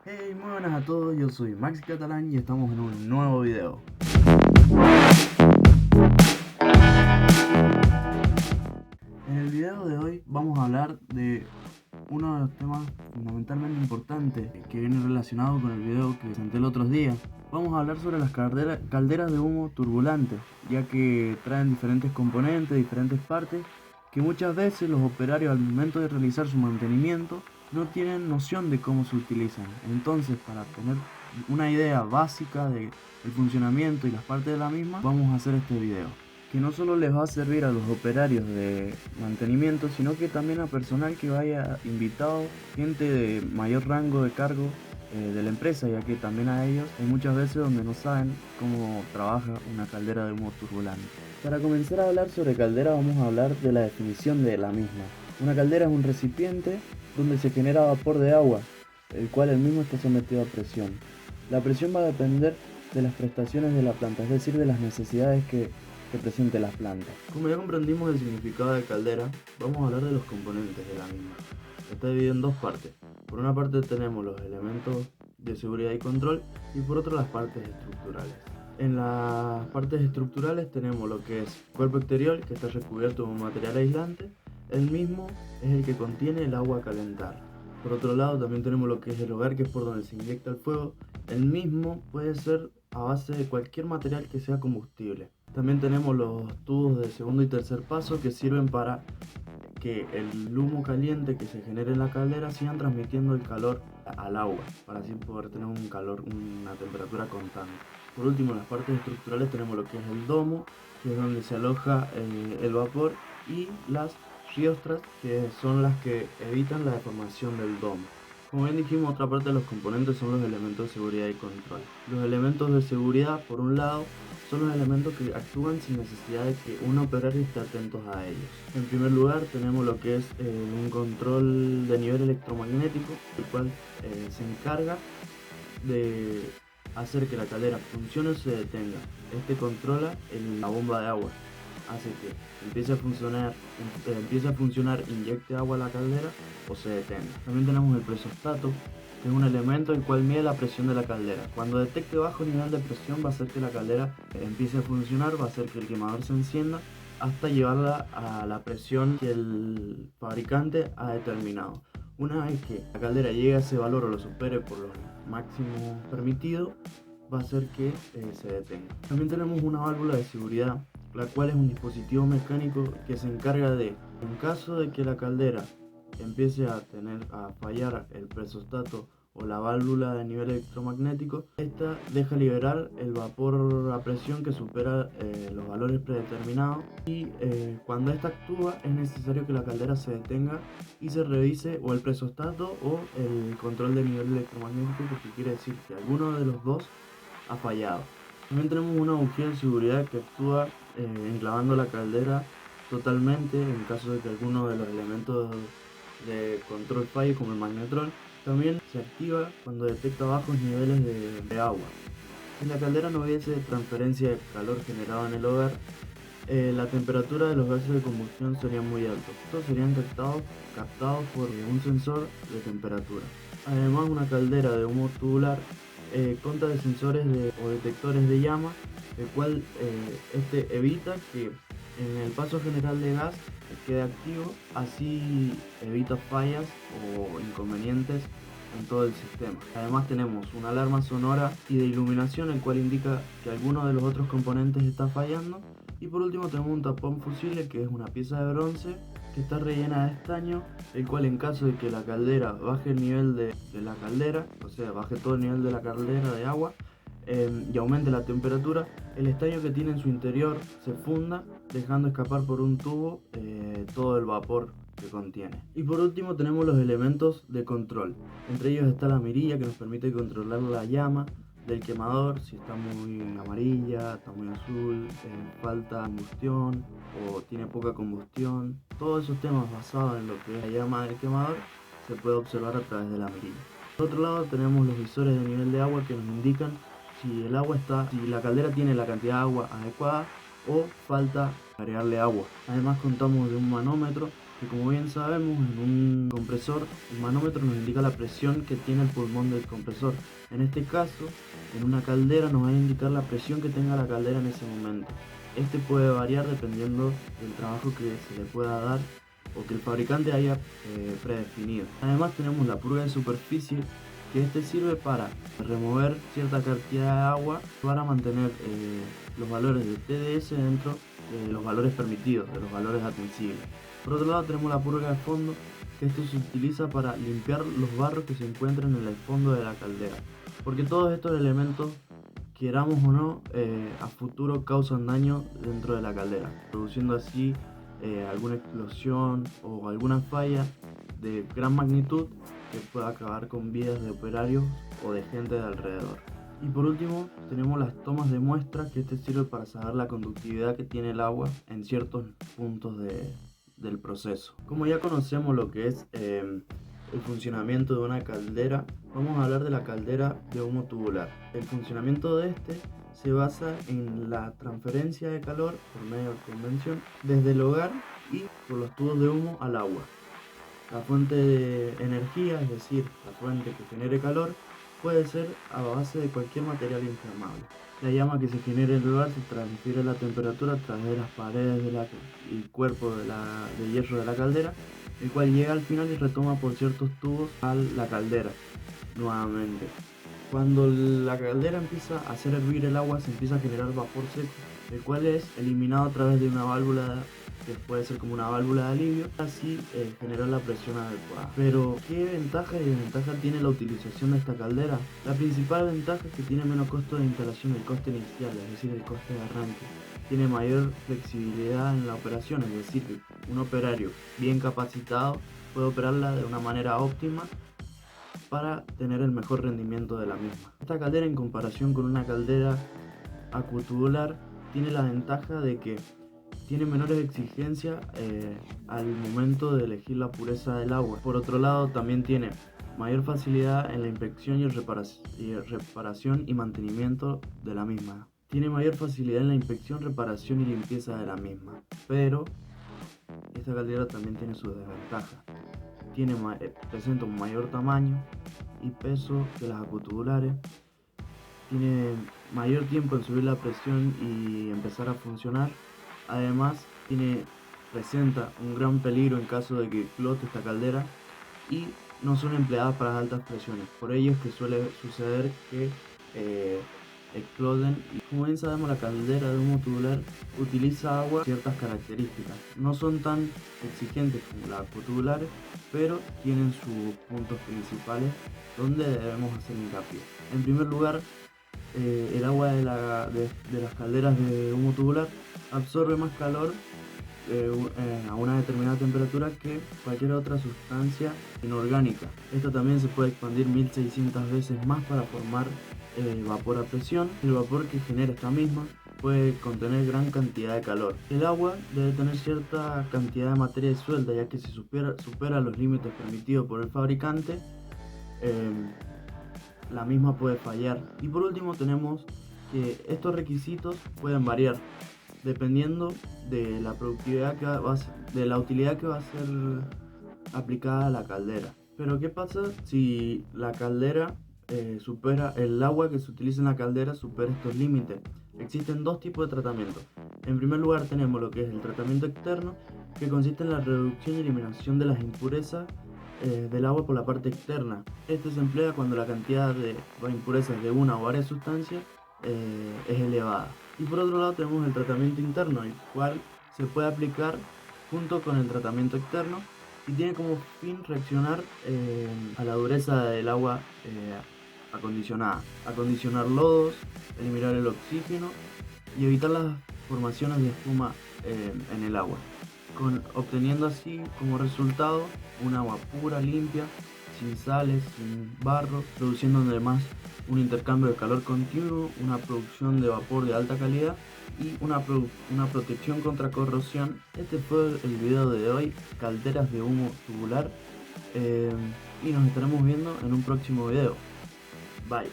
Hey, muy buenas a todos, yo soy Maxi Catalán y estamos en un nuevo video. En el video de hoy vamos a hablar de uno de los temas fundamentalmente importantes que viene relacionado con el video que presenté el otro día. Vamos a hablar sobre las calderas de humo turbulantes, ya que traen diferentes componentes, diferentes partes, que muchas veces los operarios al momento de realizar su mantenimiento no tienen noción de cómo se utilizan. Entonces, para tener una idea básica del funcionamiento y las partes de la misma, vamos a hacer este video, que no solo les va a servir a los operarios de mantenimiento, sino que también a personal que vaya invitado, gente de mayor rango de cargo de la empresa, ya que también a ellos hay muchas veces donde no saben cómo trabaja una caldera de humo turbulante. Para comenzar a hablar sobre caldera, vamos a hablar de la definición de la misma. Una caldera es un recipiente donde se genera vapor de agua, el cual el mismo está sometido a presión. La presión va a depender de las prestaciones de la planta, es decir, de las necesidades que presente las plantas. Como ya comprendimos el significado de caldera, vamos a hablar de los componentes de la misma. Está dividido en dos partes. Por una parte tenemos los elementos de seguridad y control y por otra las partes estructurales. En las partes estructurales tenemos lo que es cuerpo exterior, que está recubierto con un material aislante. El mismo es el que contiene el agua a calentar. Por otro lado también tenemos lo que es el hogar, que es por donde se inyecta el fuego. El mismo puede ser a base de cualquier material que sea combustible. También tenemos los tubos de segundo y tercer paso, que sirven para que el humo caliente que se genere en la caldera sigan transmitiendo el calor al agua, para así poder tener un calor, una temperatura constante. Por último, en las partes estructurales tenemos lo que es el domo, que es donde se aloja el vapor, y las riostras, que son las que evitan la deformación del domo. Como bien dijimos, otra parte de los componentes son los elementos de seguridad y control. Los elementos de seguridad, por un lado, son los elementos que actúan sin necesidad de que un operario esté atento a ellos. En primer lugar tenemos lo que es un control de nivel electromagnético, el cual se encarga de hacer que la caldera funcione o se detenga. Este controla la bomba de agua, hace que empiece a funcionar, inyecte agua a la caldera o se detenga. También tenemos el presostato, que es un elemento el cual mide la presión de la caldera. Cuando detecte bajo nivel de presión va a hacer que la caldera empiece a funcionar, va a hacer que el quemador se encienda hasta llevarla a la presión que el fabricante ha determinado. Una vez que la caldera llegue a ese valor o lo supere por lo máximo permitido, va a hacer que se detenga. También tenemos una válvula de seguridad, la cual es un dispositivo mecánico que se encarga de, en caso de que la caldera empiece a fallar el presostato o la válvula de nivel electromagnético, esta deja liberar el vapor a presión que supera los valores predeterminados, y cuando esta actúa es necesario que la caldera se detenga y se revise o el presostato o el control de nivel electromagnético, porque quiere decir que alguno de los dos ha fallado. También tenemos una bujía de seguridad que actúa enclavando la caldera totalmente en caso de que alguno de los elementos de control falle, como el magnetrol. También se activa cuando detecta bajos niveles de agua. Si la caldera no hubiese transferencia de calor generado en el hogar, la temperatura de los gases de combustión sería muy alta. Estos serían captados por un sensor de temperatura. Además, una caldera de humo tubular consta de sensores o detectores de llama, el cual este evita que en el paso general de gas quede activo, así evita fallas o inconvenientes en todo el sistema. Además tenemos una alarma sonora y de iluminación, el cual indica que alguno de los otros componentes está fallando. Y por último tenemos un tapón fusible, que es una pieza de bronce que está rellena de estaño, el cual en caso de que la caldera baje el nivel de la caldera, o sea, baje todo el nivel de la caldera de agua, y aumente la temperatura, el estaño que tiene en su interior se funda, dejando escapar por un tubo todo el vapor que contiene. Y por último tenemos los elementos de control. Entre ellos está la mirilla, que nos permite controlar la llama del quemador, si está muy amarilla, está muy azul, falta combustión o tiene poca combustión. Todos esos temas basados en lo que es la llama del quemador se puede observar a través de la mirilla. Por otro lado tenemos los visores de nivel de agua, que nos indican si la caldera tiene la cantidad de agua adecuada o falta agregarle agua. Además contamos de un manómetro, que como bien sabemos en un compresor el manómetro nos indica la presión que tiene el pulmón del compresor. En este caso, en una caldera nos va a indicar la presión que tenga la caldera en ese momento. Este puede variar dependiendo del trabajo que se le pueda dar o que el fabricante haya predefinido. Además tenemos la purga de superficie, que este sirve para remover cierta cantidad de agua para mantener los valores de TDS dentro de los valores permitidos, de los valores admisibles. Por otro lado tenemos la purga de fondo, que esto se utiliza para limpiar los barros que se encuentran en el fondo de la caldera, porque todos estos elementos, queramos o no, a futuro causan daño dentro de la caldera, produciendo así alguna explosión o alguna falla de gran magnitud que pueda acabar con vidas de operarios o de gente de alrededor. Y por último tenemos las tomas de muestra, que este sirve para saber la conductividad que tiene el agua en ciertos puntos del proceso. Como ya conocemos lo que es el funcionamiento de una caldera, vamos a hablar de la caldera de humo tubular. El funcionamiento de este se basa en la transferencia de calor por medio de convección desde el hogar y por los tubos de humo al agua. La fuente de energía, es decir, la fuente que genere calor, puede ser a base de cualquier material inflamable. La llama que se genera en el lugar se transfiere la temperatura a través de las paredes y cuerpo de hierro de la caldera, el cual llega al final y retoma por ciertos tubos a la caldera nuevamente. Cuando la caldera empieza a hacer hervir el agua, se empieza a generar vapor seco, el cual es eliminado a través de una válvula que puede ser como una válvula de alivio, así generar la presión adecuada. Pero, ¿qué ventajas y desventajas tiene la utilización de esta caldera? La principal ventaja es que tiene menos costo de instalación, el coste inicial, es decir, el coste de arranque. Tiene mayor flexibilidad en la operación, es decir, que un operario bien capacitado puede operarla de una manera óptima para tener el mejor rendimiento de la misma. Esta caldera, en comparación con una caldera acutubular, tiene la ventaja de que tiene menores exigencias al momento de elegir la pureza del agua. Por otro lado, también tiene mayor facilidad en la inspección y reparación y mantenimiento de la misma. Tiene mayor facilidad en la inspección, reparación y limpieza de la misma. Pero esta caldera también tiene sus desventajas. Presenta un mayor tamaño y peso que las acutubulares. Tiene mayor tiempo en subir la presión y empezar a funcionar. Además, presenta un gran peligro en caso de que explote esta caldera y no son empleadas para altas presiones. Por ello es que suele suceder que exploten. Y como bien sabemos, la caldera de humo tubular utiliza agua ciertas características. No son tan exigentes como las acutubulares, pero tienen sus puntos principales donde debemos hacer hincapié. En primer lugar, el agua de las calderas de humo tubular absorbe más calor a una determinada temperatura que cualquier otra sustancia inorgánica. Esta también se puede expandir 1600 veces más para formar vapor a presión. El vapor que genera esta misma puede contener gran cantidad de calor. El agua debe tener cierta cantidad de materia disuelta, ya que si supera los límites permitidos por el fabricante, la misma puede fallar. Y por último tenemos que estos requisitos pueden variar dependiendo de la productividad de la utilidad que va a ser aplicada a la caldera. Pero ¿qué pasa si la caldera el agua que se utiliza en la caldera supera estos límites? Existen dos tipos de tratamiento. En primer lugar tenemos lo que es el tratamiento externo, que consiste en la reducción y eliminación de las impurezas del agua por la parte externa. Este se emplea cuando la cantidad de impurezas de una o varias sustancias es elevada. Y por otro lado tenemos el tratamiento interno, el cual se puede aplicar junto con el tratamiento externo y tiene como fin reaccionar a la dureza del agua acondicionada, acondicionar lodos, eliminar el oxígeno y evitar las formaciones de espuma en el agua, obteniendo así como resultado un agua pura, limpia, sin sales, sin barro, produciendo además un intercambio de calor continuo, una producción de vapor de alta calidad y una protección contra corrosión. Este fue el video de hoy, calderas de humo tubular, y nos estaremos viendo en un próximo video. Bye.